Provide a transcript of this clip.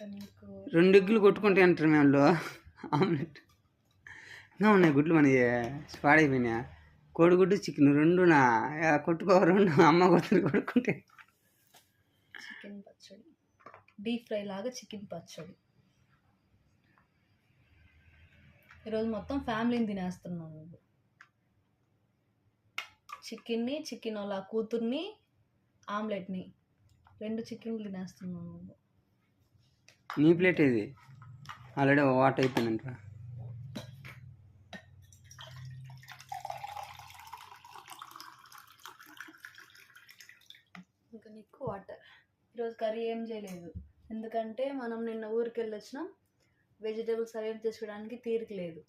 2 ఎగ్గులు కొట్టుకుంటే అంటారు మేము ఆమ్లెట్ ఇంకా ఉన్నాయి గుడ్లు మనకి పాడైపోయినాయా కోడిగుడ్డు చికెన్ రెండునా కొట్టుకో రెండు అమ్మ కొట్టుకుంటే చికెన్ పచ్చడి డీప్ ఫ్రై లాగా చికెన్ పచ్చడి ఈరోజు మొత్తం ఫ్యామిలీని తినేస్తున్నాం నువ్వు చికెన్ వాళ్ళ కూతుర్ని ఆమ్లెట్ని 2 చికెన్లు తినేస్తున్నావు నువ్వు నీ ప్లేట్ ఏది ఆల్రెడీ వాట్ అయిపోయిందంట ఇంకా నీకు వాటర్ ఈరోజు కర్రీ ఏం చేయలేదు ఎందుకంటే మనం నిన్న ఊరికి వెళ్ళొచ్చినాం వెజిటేబుల్స్ అవేం తీసుకోవడానికి తీరిక లేదు